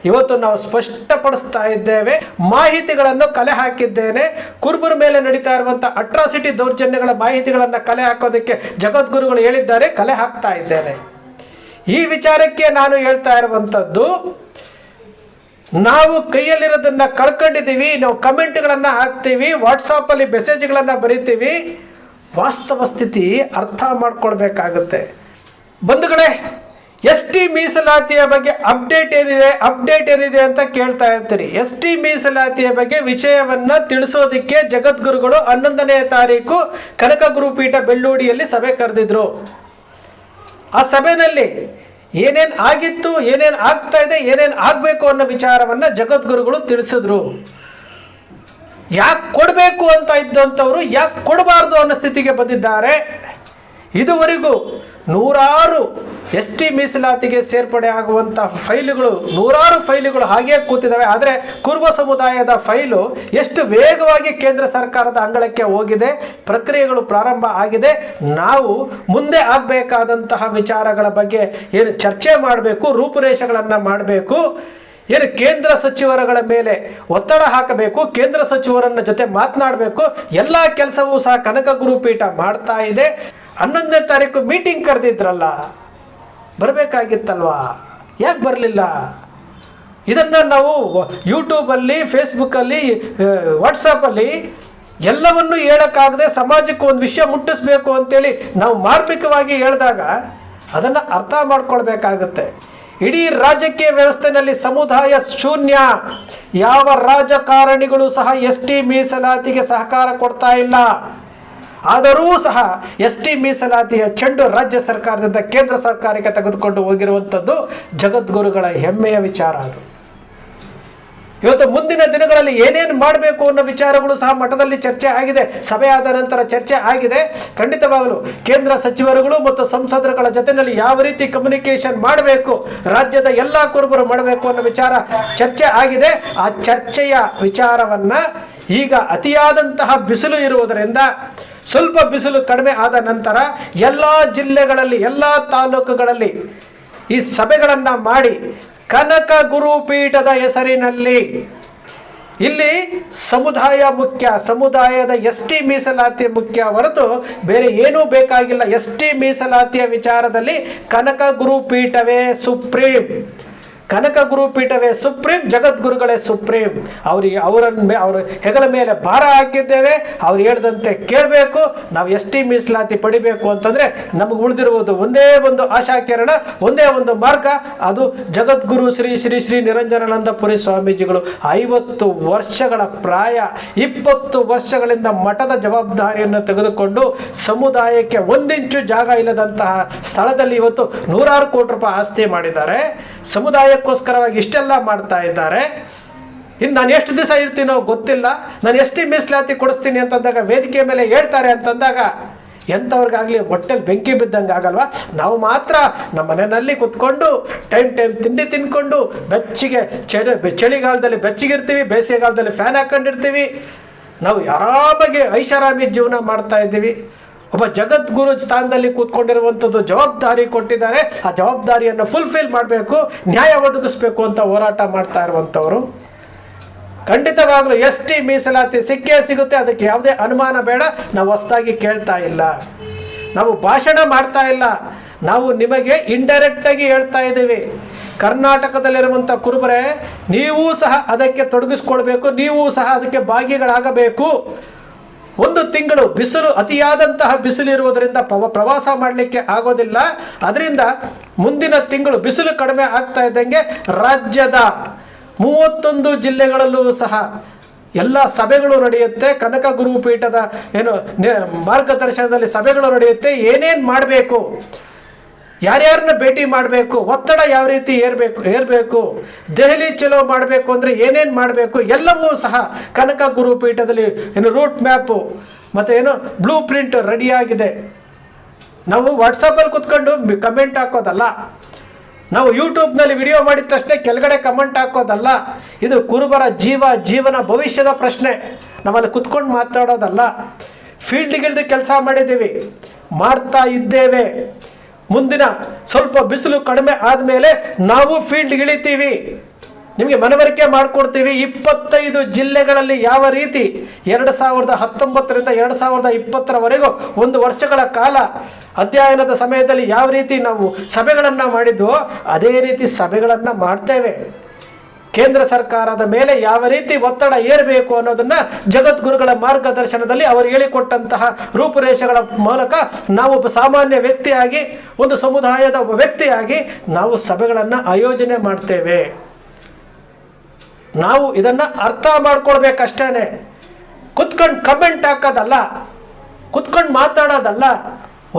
ಇವತ್ತು ನಾವು ಸ್ಪಷ್ಟಪಡಿಸ್ತಾ ಇದ್ದೇವೆ. ಮಾಹಿತಿಗಳನ್ನು ಕಲೆ ಹಾಕಿದ್ದೇನೆ. ಕುರುಬರ ಮೇಲೆ ನಡೀತಾ ಇರುವಂಥ ಅಟ್ರಾಸಿಟಿ ದೌರ್ಜನ್ಯಗಳ ಮಾಹಿತಿಗಳನ್ನು ಕಲೆ ಹಾಕೋದಕ್ಕೆ ಜಗದ್ಗುರುಗಳು ಹೇಳಿದ್ದಾರೆ, ಕಲೆ ಹಾಕ್ತಾ ಇದ್ದೇನೆ. ಈ ವಿಚಾರಕ್ಕೆ ನಾನು ಹೇಳ್ತಾ ಇರುವಂಥದ್ದು, ನಾವು ಕೈಯಲ್ಲಿರೋದನ್ನ ಕಳ್ಕೊಂಡಿದ್ದೀವಿ. ನಾವು ಕಮೆಂಟ್ಗಳನ್ನು ಹಾಕ್ತೀವಿ, ವಾಟ್ಸಾಪಲ್ಲಿ ಮೆಸೇಜ್ಗಳನ್ನು ಬರಿತೀವಿ. ವಾಸ್ತವ ಸ್ಥಿತಿ ಅರ್ಥ ಮಾಡ್ಕೊಳ್ಬೇಕಾಗುತ್ತೆ. ಬಂಧುಗಳೇ, ST ಮೀಸಲಾತಿಯ ಬಗ್ಗೆ ಅಪ್ಡೇಟ್ ಏನಿದೆ ಅಂತ ಕೇಳ್ತಾ ಇರ್ತೀರಿ. ST ಮೀಸಲಾತಿಯ ಬಗ್ಗೆ ವಿಷಯವನ್ನು ತಿಳಿಸೋದಕ್ಕೆ ಜಗದ್ಗುರುಗಳು 11ನೇ ತಾರೀಕು ಕನಕ ಗುರುಪೀಠ ಬೆಳ್ಳೂಡಿಯಲ್ಲಿ ಸಭೆ ಕರೆದಿದ್ರು. ಆ ಸಭೆಯಲ್ಲಿ ಏನೇನು ಆಗಿತ್ತು, ಏನೇನು ಆಗ್ತಾ ಇದೆ, ಏನೇನು ಆಗಬೇಕು ಅನ್ನೋ ವಿಚಾರವನ್ನು ಜಗದ್ಗುರುಗಳು ತಿಳಿಸಿದ್ರು. ಯಾಕೆ ಕೊಡಬೇಕು ಅಂತ ಇದ್ದಂಥವ್ರು ಯಾಕೆ ಕೊಡಬಾರ್ದು ಅನ್ನೋ ಸ್ಥಿತಿಗೆ ಬಂದಿದ್ದಾರೆ. ಇದುವರೆಗೂ ನೂರಾರು ST ಮೀಸಲಾತಿಗೆ ಸೇರ್ಪಡೆ ಆಗುವಂಥ ನೂರಾರು ಫೈಲುಗಳು ಹಾಗೇ ಕೂತಿದ್ದಾವೆ. ಆದರೆ ಕುರುಬ ಸಮುದಾಯದ ಫೈಲು ಎಷ್ಟು ವೇಗವಾಗಿ ಕೇಂದ್ರ ಸರ್ಕಾರದ ಅಂಗಳಕ್ಕೆ ಹೋಗಿದೆ, ಪ್ರಕ್ರಿಯೆಗಳು ಪ್ರಾರಂಭ ಆಗಿದೆ. ನಾವು ಮುಂದೆ ಆಗಬೇಕಾದಂತಹ ವಿಚಾರಗಳ ಬಗ್ಗೆ ಏನು ಚರ್ಚೆ ಮಾಡಬೇಕು, ರೂಪುರೇಷೆಗಳನ್ನು ಮಾಡಬೇಕು, ಏನು ಕೇಂದ್ರ ಸಚಿವರುಗಳ ಮೇಲೆ ಒತ್ತಡ ಹಾಕಬೇಕು, ಕೇಂದ್ರ ಸಚಿವರನ್ನ ಜೊತೆ ಮಾತನಾಡಬೇಕು. ಎಲ್ಲ ಕೆಲಸವೂ ಸಹ ಕನಕ ಗುರುಪೀಠ ಮಾಡ್ತಾ ಇದೆ. 11ನೇ ತಾರೀಕು ಮೀಟಿಂಗ್ ಕರೆದಿದ್ರಲ್ಲ, ಬರಬೇಕಾಗಿತ್ತಲ್ವಾ? ಯಾಕೆ ಬರಲಿಲ್ಲ? ಇದನ್ನು ನಾವು ಯೂಟ್ಯೂಬಲ್ಲಿ, ಫೇಸ್ಬುಕ್ಕಲ್ಲಿ, ವಾಟ್ಸಪ್ಪಲ್ಲಿ ಎಲ್ಲವನ್ನೂ ಹೇಳೋಕ್ಕಾಗದೆ ಸಮಾಜಕ್ಕೆ ಒಂದು ವಿಷಯ ಮುಟ್ಟಿಸ್ಬೇಕು ಅಂತೇಳಿ ನಾವು ಮಾರ್ಮಿಕವಾಗಿ ಹೇಳಿದಾಗ ಅದನ್ನು ಅರ್ಥ ಮಾಡ್ಕೊಳ್ಬೇಕಾಗುತ್ತೆ. ಇಡೀ ರಾಜಕೀಯ ವ್ಯವಸ್ಥೆಯಲ್ಲಿ ಸಮುದಾಯ ಶೂನ್ಯ. ಯಾವ ರಾಜಕಾರಣಿಗಳು ಸಹ ST ಮೀಸಲಾತಿಗೆ ಸಹಕಾರ ಕೊಡ್ತಾ ಇಲ್ಲ. ಆದರೂ ಸಹ ST ಮೀಸಲಾತಿಯ ಚೆಂಡು ರಾಜ್ಯ ಸರ್ಕಾರದಿಂದ ಕೇಂದ್ರ ಸರ್ಕಾರಕ್ಕೆ ತೆಗೆದುಕೊಂಡು ಹೋಗಿರುವಂಥದ್ದು ಜಗದ್ಗುರುಗಳ ಹೆಮ್ಮೆಯ ವಿಚಾರ. ಅದು ಇವತ್ತು ಮುಂದಿನ ದಿನಗಳಲ್ಲಿ ಏನೇನು ಮಾಡಬೇಕು ಅನ್ನೋ ವಿಚಾರಗಳು ಸಹ ಮಠದಲ್ಲಿ ಚರ್ಚೆ ಆಗಿದೆ. ಸಭೆ ಆದ ನಂತರ ಚರ್ಚೆ ಆಗಿದೆ. ಖಂಡಿತವಾಗಲು ಕೇಂದ್ರ ಸಚಿವರುಗಳು ಮತ್ತು ಸಂಸದರುಗಳ ಜೊತೆಯಲ್ಲಿ ಯಾವ ರೀತಿ ಕಮ್ಯುನಿಕೇಷನ್ ಮಾಡಬೇಕು, ರಾಜ್ಯದ ಎಲ್ಲ ಕುರುಬರು ಮಾಡಬೇಕು ಅನ್ನೋ ವಿಚಾರ ಚರ್ಚೆ ಆಗಿದೆ. ಆ ಚರ್ಚೆಯ ವಿಚಾರವನ್ನು ಈಗ ಅತಿಯಾದಂತಹ ಬಿಸಿಲು ಇರುವುದರಿಂದ ಸ್ವಲ್ಪ ಬಿಸಿಲು ಕಡಿಮೆ ಆದ ನಂತರ ಎಲ್ಲ ಜಿಲ್ಲೆಗಳಲ್ಲಿ, ಎಲ್ಲ ತಾಲೂಕುಗಳಲ್ಲಿ ಈ ಸಭೆಗಳನ್ನು ಮಾಡಿ ಕನಕ ಗುರುಪೀಠದ ಹೆಸರಿನಲ್ಲಿ ಇಲ್ಲಿ ಸಮುದಾಯ ಮುಖ್ಯ, ಸಮುದಾಯದ ST ಮೀಸಲಾತಿ ಮುಖ್ಯ ಹೊರತು ಬೇರೆ ಏನೂ ಬೇಕಾಗಿಲ್ಲ. ST ಮೀಸಲಾತಿಯ ವಿಚಾರದಲ್ಲಿ ಕನಕ ಗುರುಪೀಠವೇ ಸುಪ್ರೀಂ, ಕನಕ ಗುರುಪೀಠವೇ ಸುಪ್ರೀಂ, ಜಗದ್ಗುರುಗಳೇ ಸುಪ್ರೀಂ. ಅವರ ಹೆಗಲ ಮೇಲೆ ಭಾರ ಹಾಕಿದ್ದೇವೆ. ಅವ್ರು ಹೇಳ್ದಂತೆ ಕೇಳಬೇಕು. ನಾವು ST ಮೀಸಲಾತಿ ಪಡಿಬೇಕು ಅಂತಂದರೆ ನಮಗೆ ಉಳಿದಿರುವುದು ಒಂದೇ ಒಂದು ಆಶಾಕಿರಣ, ಒಂದೇ ಒಂದು ಮಾರ್ಗ. ಅದು ಜಗದ್ಗುರು ಶ್ರೀ ಶ್ರೀ ಶ್ರೀ ನಿರಂಜನಾನಂದಪುರಿ ಸ್ವಾಮೀಜಿಗಳು 50 ವರ್ಷಗಳ ಪ್ರಾಯ, 20 ವರ್ಷಗಳಿಂದ ಮಠದ ಜವಾಬ್ದಾರಿಯನ್ನು ತೆಗೆದುಕೊಂಡು ಸಮುದಾಯಕ್ಕೆ 1 ಇಂಚು ಜಾಗ ಇಲ್ಲದಂತಹ ಸ್ಥಳದಲ್ಲಿ ಇವತ್ತು 100 ಕೋಟಿ ರೂಪಾಯಿ ಆಸ್ತಿ ಮಾಡಿದ್ದಾರೆ. ಸಮುದಾಯಕ್ಕೋಸ್ಕರವಾಗಿ ಇಷ್ಟೆಲ್ಲ ಮಾಡ್ತಾ ಇದ್ದಾರೆ. ಇನ್ನು ನಾನು ಎಷ್ಟು ದಿವಸ ಇರ್ತೀನೋ ಗೊತ್ತಿಲ್ಲ. ನಾನು ST ಮೀಸಲಾತಿ ಕೊಡಿಸ್ತೀನಿ ಅಂತಂದಾಗ ವೇದಿಕೆ ಮೇಲೆ ಹೇಳ್ತಾರೆ ಅಂತಂದಾಗ ಎಂಥವ್ರಿಗಾಗಲಿ ಹೊಟ್ಟೆಲಿ ಬೆಂಕಿ ಬಿದ್ದಂಗೆ ಆಗಲ್ವಾ? ನಾವು ಮಾತ್ರ ನಮ್ಮ ಮನೆಯಲ್ಲಿ ಕುತ್ಕೊಂಡು ಟೈಮ್ ತಿಂಡಿ ತಿನ್ಕೊಂಡು ಬೆಚ್ಚಗೆ ಚಳಿಗಾಲದಲ್ಲಿ ಬೆಚ್ಚಗಿರ್ತೀವಿ, ಬೇಸಿಗೆಗಾಲದಲ್ಲಿ ಫ್ಯಾನ್ ಹಾಕೊಂಡಿರ್ತೀವಿ. ನಾವು ಆರಾಮಾಗಿ ಐಷಾರಾಮಿ ಜೀವನ ಮಾಡ್ತಾ ಇದ್ದೀವಿ. ಒಬ್ಬ ಜಗದ್ಗುರು ಸ್ಥಾನದಲ್ಲಿ ಕೂತ್ಕೊಂಡಿರುವಂಥದ್ದು ಜವಾಬ್ದಾರಿ ಕೊಟ್ಟಿದ್ದಾರೆ. ಆ ಜವಾಬ್ದಾರಿಯನ್ನು ಫುಲ್ಫಿಲ್ ಮಾಡಬೇಕು, ನ್ಯಾಯ ಒದಗಿಸ್ಬೇಕು ಅಂತ ಹೋರಾಟ ಮಾಡ್ತಾ ಇರುವಂಥವ್ರು. ಖಂಡಿತವಾಗಲೂ ST ಮೀಸಲಾತಿ ಸಿಕ್ಕೇ ಸಿಗುತ್ತೆ, ಅದಕ್ಕೆ ಯಾವುದೇ ಅನುಮಾನ ಬೇಡ. ನಾವು ಹೊಸದಾಗಿ ಕೇಳ್ತಾ ಇಲ್ಲ, ನಾವು ಭಾಷಣ ಮಾಡ್ತಾ ಇಲ್ಲ. ನಾವು ನಿಮಗೆ ಇಂಡೈರೆಕ್ಟಾಗಿ ಹೇಳ್ತಾ ಇದ್ದೀವಿ. ಕರ್ನಾಟಕದಲ್ಲಿರುವಂಥ ಕುರುಬರೇ, ನೀವೂ ಸಹ ಅದಕ್ಕೆ ತೊಡಗಿಸ್ಕೊಳ್ಬೇಕು, ನೀವೂ ಸಹ ಅದಕ್ಕೆ ಭಾಗಿಗಳಾಗಬೇಕು. 1 ತಿಂಗಳು ಬಿಸಿಲು, ಅತಿಯಾದಂತಹ ಬಿಸಿಲು ಇರುವುದರಿಂದ ಪ್ರವಾಸ ಮಾಡಲಿಕ್ಕೆ ಆಗೋದಿಲ್ಲ. ಅದರಿಂದ ಮುಂದಿನ ತಿಂಗಳು ಬಿಸಿಲು ಕಡಿಮೆ ಆಗ್ತಾ ಇದ್ದಂಗೆ ರಾಜ್ಯದ 31 ಜಿಲ್ಲೆಗಳಲ್ಲೂ ಸಹ ಎಲ್ಲ ಸಭೆಗಳು ನಡೆಯುತ್ತೆ. ಕನಕ ಗುರುಪೀಠದ ಮಾರ್ಗದರ್ಶನದಲ್ಲಿ ಸಭೆಗಳು ನಡೆಯುತ್ತೆ. ಏನೇನು ಮಾಡಬೇಕು, ಯಾರ್ಯಾರನ್ನ ಭೇಟಿ ಮಾಡಬೇಕು, ಒತ್ತಡ ಯಾವ ರೀತಿ ಏರಬೇಕು, ದೆಹಲಿ ಚಲೋ ಮಾಡಬೇಕು ಅಂದರೆ ಏನೇನು ಮಾಡಬೇಕು, ಎಲ್ಲವೂ ಸಹ ಕನಕ ಗುರುಪೀಠದಲ್ಲಿ ರೂಟ್ ಮ್ಯಾಪು ಮತ್ತು ಬ್ಲೂ ಪ್ರಿಂಟ್ ರೆಡಿಯಾಗಿದೆ. ನಾವು ವಾಟ್ಸಪ್ಪಲ್ಲಿ ಕುತ್ಕೊಂಡು ಕಮೆಂಟ್ ಹಾಕೋದಲ್ಲ, ನಾವು ಯೂಟ್ಯೂಬ್ನಲ್ಲಿ ವಿಡಿಯೋ ಮಾಡಿದ ತಕ್ಷಣ ಕೆಳಗಡೆ ಕಮೆಂಟ್ ಹಾಕೋದಲ್ಲ. ಇದು ಕುರುಬರ ಜೀವನ ಭವಿಷ್ಯದ ಪ್ರಶ್ನೆ. ನಾವಲ್ಲಿ ಕುತ್ಕೊಂಡು ಮಾತಾಡೋದಲ್ಲ. ಫೀಲ್ಡ್ಗಿಳಿದು ಕೆಲಸ ಮಾಡಿದ್ದೀವಿ, ಮಾಡ್ತಾ ಇದ್ದೇವೆ. ಮುಂದಿನ ಸ್ವಲ್ಪ ಬಿಸಿಲು ಕಡಿಮೆ ಆದಮೇಲೆ ನಾವು ಫೀಲ್ಡ್ಗೆ ಇಳಿತೀವಿ. ನಿಮಗೆ ಮನವರಿಕೆ ಮಾಡಿಕೊಡ್ತೀವಿ. 25 ಜಿಲ್ಲೆಗಳಲ್ಲಿ ಯಾವ ರೀತಿ 2019ರಿಂದ 2020ರವರೆಗೂ 1 ವರ್ಷಗಳ ಕಾಲ ಅಧ್ಯಯನದ ಸಮಯದಲ್ಲಿ ಯಾವ ರೀತಿ ನಾವು ಸಭೆಗಳನ್ನು ಮಾಡಿದ್ವೋ ಅದೇ ರೀತಿ ಸಭೆಗಳನ್ನು ಮಾಡ್ತೇವೆ. ಕೇಂದ್ರ ಸರ್ಕಾರದ ಮೇಲೆ ಯಾವ ರೀತಿ ಒತ್ತಡ ಏರಬೇಕು ಅನ್ನೋದನ್ನ ಜಗದ್ಗುರುಗಳ ಮಾರ್ಗದರ್ಶನದಲ್ಲಿ ಅವರು ಹೇಳಿಕೊಟ್ಟಂತಹ ರೂಪುರೇಷೆಗಳ ಮೂಲಕ ನಾವು ಒಬ್ಬ ಸಾಮಾನ್ಯ ವ್ಯಕ್ತಿಯಾಗಿ, ಒಂದು ಸಮುದಾಯದ ಒಬ್ಬ ವ್ಯಕ್ತಿಯಾಗಿ ನಾವು ಸಭೆಗಳನ್ನು ಆಯೋಜನೆ ಮಾಡ್ತೇವೆ. ನಾವು ಇದನ್ನು ಅರ್ಥ ಮಾಡ್ಕೊಳ್ಬೇಕಷ್ಟೇ. ಕುತ್ಕೊಂಡು ಕಮೆಂಟ್ ಹಾಕೋದಲ್ಲ, ಕುತ್ಕೊಂಡು ಮಾತಾಡೋದಲ್ಲ.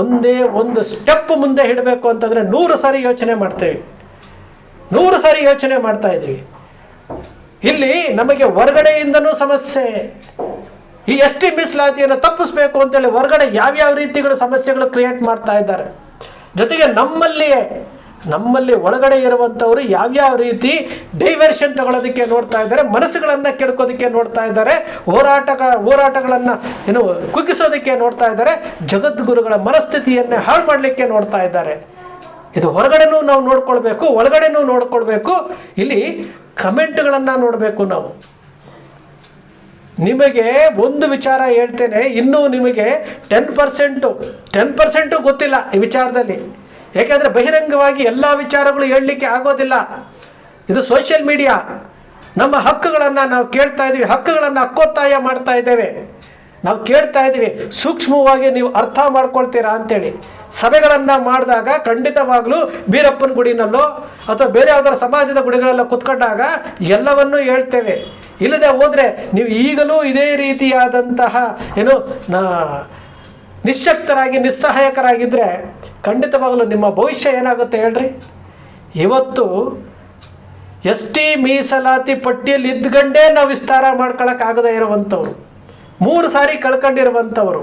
ಒಂದೇ ಒಂದು ಸ್ಟೆಪ್ ಮುಂದೆ ಇಡಬೇಕು ಅಂತಂದರೆ 100 ಸಾರಿ ಯೋಚನೆ ಮಾಡ್ತೇವೆ. 100 ಸಾರಿ ಯೋಚನೆ ಮಾಡ್ತಾ ಇದ್ವಿ. ಇಲ್ಲಿ ನಮಗೆ ಹೊರಗಡೆಯಿಂದನೂ ಸಮಸ್ಯೆ. ಈ ST ಮೀಸಲಾತಿಯನ್ನು ತಪ್ಪಿಸ್ಬೇಕು ಅಂತೇಳಿ ಹೊರಗಡೆ ಯಾವ್ಯಾವ ರೀತಿಗಳು ಸಮಸ್ಯೆಗಳು ಕ್ರಿಯೇಟ್ ಮಾಡ್ತಾ ಇದ್ದಾರೆ. ಜೊತೆಗೆ ನಮ್ಮಲ್ಲಿ ಒಳಗಡೆ ಇರುವಂಥವರು ಯಾವ್ಯಾವ ರೀತಿ ಡೈವರ್ಷನ್ ತಗೊಳ್ಳೋದಕ್ಕೆ ನೋಡ್ತಾ ಇದ್ದಾರೆ, ಮನಸ್ಸುಗಳನ್ನು ಕೆಡ್ಕೋದಕ್ಕೆ ನೋಡ್ತಾ ಇದ್ದಾರೆ, ಹೋರಾಟಗಳನ್ನು ಕುಗ್ಗಿಸೋದಕ್ಕೆ ನೋಡ್ತಾ ಇದ್ದಾರೆ, ಜಗದ್ಗುರುಗಳ ಮನಸ್ಥಿತಿಯನ್ನೇ ಹಾಳು ಮಾಡಲಿಕ್ಕೆ ನೋಡ್ತಾ ಇದ್ದಾರೆ. ಇದು ಹೊರಗಡೆನೂ ನಾವು ನೋಡ್ಕೊಳ್ಬೇಕು, ಒಳಗಡೆನೂ ನೋಡ್ಕೊಳ್ಬೇಕು. ಇಲ್ಲಿ ಕಮೆಂಟ್ಗಳನ್ನು ನೋಡಬೇಕು ನಾವು. ನಿಮಗೆ ಒಂದು ವಿಚಾರ ಹೇಳ್ತೇನೆ, ಇನ್ನೂ ನಿಮಗೆ 10% ಗೊತ್ತಿಲ್ಲ ಈ ವಿಚಾರದಲ್ಲಿ. ಯಾಕೆಂದರೆ ಬಹಿರಂಗವಾಗಿ ಎಲ್ಲ ವಿಚಾರಗಳು ಹೇಳಲಿಕ್ಕೆ ಆಗೋದಿಲ್ಲ. ಇದು ಸೋಷಿಯಲ್ ಮೀಡಿಯಾ. ನಮ್ಮ ಹಕ್ಕುಗಳನ್ನು ನಾವು ಕೇಳ್ತಾ ಇದ್ದೀವಿ, ಹಕ್ಕುಗಳನ್ನು ಹಕ್ಕೊತ್ತಾಯ ಮಾಡ್ತಾ ಇದ್ದೇವೆ. ನಾವು ಕೇಳ್ತಾ ಇದ್ದೀವಿ, ಸೂಕ್ಷ್ಮವಾಗಿ ನೀವು ಅರ್ಥ ಮಾಡ್ಕೊಳ್ತೀರಾ ಅಂತೇಳಿ. ಸಭೆಗಳನ್ನು ಮಾಡಿದಾಗ ಖಂಡಿತವಾಗ್ಲೂ ಬೀರಪ್ಪನ ಗುಡಿನಲ್ಲೋ ಅಥವಾ ಬೇರೆ ಯಾವ್ದಾರ ಸಮಾಜದ ಗುಡಿಗಳಲ್ಲೋ ಕುತ್ಕೊಂಡಾಗ ಎಲ್ಲವನ್ನೂ ಹೇಳ್ತೇವೆ. ಇಲ್ಲದೆ ಹೋದರೆ ನೀವು ಈಗಲೂ ಇದೇ ರೀತಿಯಾದಂತಹ ನಿಶ್ಶಕ್ತರಾಗಿ ನಿಸ್ಸಹಾಯಕರಾಗಿದ್ದರೆ ಖಂಡಿತವಾಗಲೂ ನಿಮ್ಮ ಭವಿಷ್ಯ ಏನಾಗುತ್ತೆ ಹೇಳ್ರಿ. ಇವತ್ತು ST ಮೀಸಲಾತಿ ಪಟ್ಟಿಯಲ್ಲಿ ಇದ್ಕೊಂಡೇ ನಾವು ವಿಸ್ತಾರ ಮಾಡ್ಕೊಳಕ್ಕಾಗದೇ ಇರುವಂಥವ್ರು, 3 ಸಾರಿ ಕಳ್ಕೊಂಡಿರುವಂಥವ್ರು,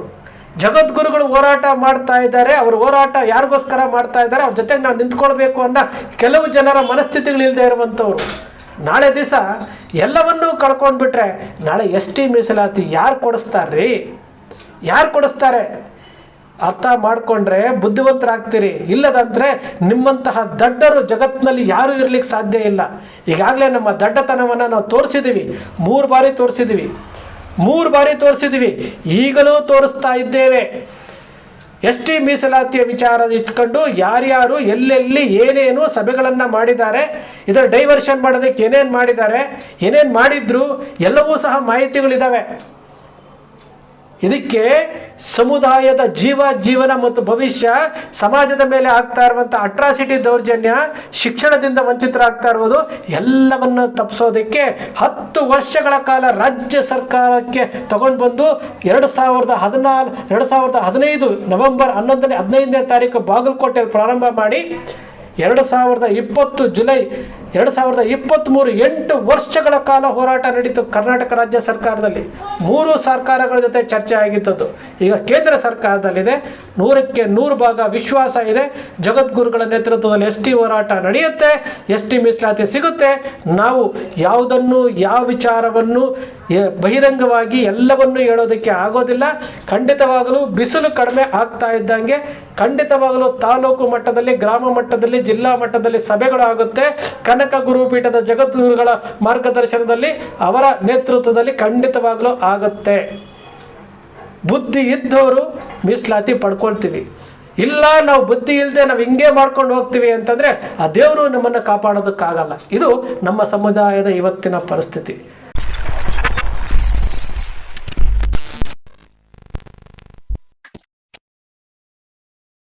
ಜಗದ್ಗುರುಗಳು ಹೋರಾಟ ಮಾಡ್ತಾ ಇದ್ದಾರೆ. ಅವರು ಹೋರಾಟ ಯಾರಿಗೋಸ್ಕರ ಮಾಡ್ತಾ ಇದ್ದಾರೆ, ಅವ್ರ ಜೊತೆಗೆ ನಾವು ನಿಂತ್ಕೊಳ್ಬೇಕು ಅನ್ನೋ ಕೆಲವು ಜನರ ಮನಸ್ಥಿತಿಗಳಿಲ್ಲದೆ ಇರುವಂಥವ್ರು. ನಾಳೆ ದಿವಸ ಎಲ್ಲವನ್ನೂ ಕಳ್ಕೊಂಡ್ಬಿಟ್ರೆ ನಾಳೆ ST ಮೀಸಲಾತಿ ಯಾರು ಕೊಡಿಸ್ತಾರ್ರಿ? ಯಾರು ಕೊಡಿಸ್ತಾರೆ? ಅರ್ಥ ಮಾಡಿಕೊಂಡ್ರೆ ಬುದ್ಧಿವಂತರಾಗ್ತೀರಿ. ಇಲ್ಲದಂದರೆ ನಿಮ್ಮಂತಹ ದಡ್ಡರು ಜಗತ್ತಿನಲ್ಲಿ ಯಾರೂ ಇರಲಿಕ್ಕೆ ಸಾಧ್ಯ ಇಲ್ಲ. ಈಗಾಗಲೇ ನಮ್ಮ ದಡ್ಡತನವನ್ನು ನಾವು ತೋರಿಸಿದ್ದೀವಿ, 3 ಬಾರಿ ತೋರಿಸಿದ್ದೀವಿ, 3 ಬಾರಿ ತೋರಿಸಿದ್ದೀವಿ, ಈಗಲೂ ತೋರಿಸ್ತಾ ಇದ್ದೇವೆ. ST ಮೀಸಲಾತಿಯ ವಿಚಾರ ಇಟ್ಕೊಂಡು ಯಾರ್ಯಾರು ಎಲ್ಲೆಲ್ಲಿ ಏನೇನು ಸಭೆಗಳನ್ನು ಮಾಡಿದ್ದಾರೆ, ಇದರ ಡೈವರ್ಷನ್ ಮಾಡೋದಕ್ಕೆ ಏನೇನು ಮಾಡಿದ್ದಾರೆ, ಏನೇನು ಮಾಡಿದ್ರು ಎಲ್ಲವೂ ಸಹ ಮಾಹಿತಿಗಳಿದ್ದಾವೆ. ಇದಕ್ಕೆ ಸಮುದಾಯದ ಜೀವನ ಮತ್ತು ಭವಿಷ್ಯ, ಸಮಾಜದ ಮೇಲೆ ಆಗ್ತಾ ಇರುವಂಥ ಅಟ್ರಾಸಿಟಿ, ದೌರ್ಜನ್ಯ, ಶಿಕ್ಷಣದಿಂದ ವಂಚಿತರಾಗ್ತಾ ಇರುವುದು ಎಲ್ಲವನ್ನು ತಪ್ಪಿಸೋದಕ್ಕೆ 10 ವರ್ಷಗಳ ಕಾಲ ರಾಜ್ಯ ಸರ್ಕಾರಕ್ಕೆ ತಗೊಂಡು ಬಂದು 2015 ನವೆಂಬರ್ 15ನೇ ತಾರೀಕು ಬಾಗಲಕೋಟೆಯಲ್ಲಿ ಪ್ರಾರಂಭ ಮಾಡಿ 2020 ಜುಲೈ 2023 8 ವರ್ಷಗಳ ಕಾಲ ಹೋರಾಟ ನಡೀತು ಕರ್ನಾಟಕ ರಾಜ್ಯ ಸರ್ಕಾರದಲ್ಲಿ. 3 ಸರ್ಕಾರಗಳ ಜೊತೆ ಚರ್ಚೆ ಆಗಿದ್ದದ್ದು. ಈಗ ಕೇಂದ್ರ ಸರ್ಕಾರದಲ್ಲಿದೆ. 100ಕ್ಕೆ 100 ಭಾಗ ವಿಶ್ವಾಸ ಇದೆ. ಜಗದ್ಗುರುಗಳ ನೇತೃತ್ವದಲ್ಲಿ ST ಹೋರಾಟ ನಡೆಯುತ್ತೆ, ST ಮೀಸಲಾತಿ ಸಿಗುತ್ತೆ. ನಾವು ಯಾವ ವಿಚಾರವನ್ನು ಬಹಿರಂಗವಾಗಿ ಎಲ್ಲವನ್ನೂ ಹೇಳೋದಕ್ಕೆ ಆಗೋದಿಲ್ಲ. ಖಂಡಿತವಾಗಲೂ ಬಿಸಿಲು ಕಡಿಮೆ ಆಗ್ತಾ ಇದ್ದಂಗೆ ಖಂಡಿತವಾಗಲೂ ತಾಲೂಕು ಮಟ್ಟದಲ್ಲಿ, ಗ್ರಾಮ ಮಟ್ಟದಲ್ಲಿ, ಜಿಲ್ಲಾ ಮಟ್ಟದಲ್ಲಿ ಸಭೆಗಳು ಆಗುತ್ತೆ. ಕನಕ ಗುರುಪೀಠದ ಜಗದ್ಗುರುಗಳ ಮಾರ್ಗದರ್ಶನದಲ್ಲಿ, ಅವರ ನೇತೃತ್ವದಲ್ಲಿ ಖಂಡಿತವಾಗಲೂ ಆಗುತ್ತೆ. ಬುದ್ಧಿ ಇದ್ದವರು ಮೀಸಲಾತಿ ಪಡ್ಕೊಳ್ತೀವಿ. ಇಲ್ಲ ನಾವು ಬುದ್ಧಿ ಇಲ್ಲದೆ ನಾವು ಹಿಂಗೆ ಮಾಡ್ಕೊಂಡು ಹೋಗ್ತೀವಿ ಅಂತಂದರೆ ಆ ದೇವರು ನಮ್ಮನ್ನು ಕಾಪಾಡೋದಕ್ಕಾಗಲ್ಲ. ಇದು ನಮ್ಮ ಸಮುದಾಯದ ಇವತ್ತಿನ ಪರಿಸ್ಥಿತಿ.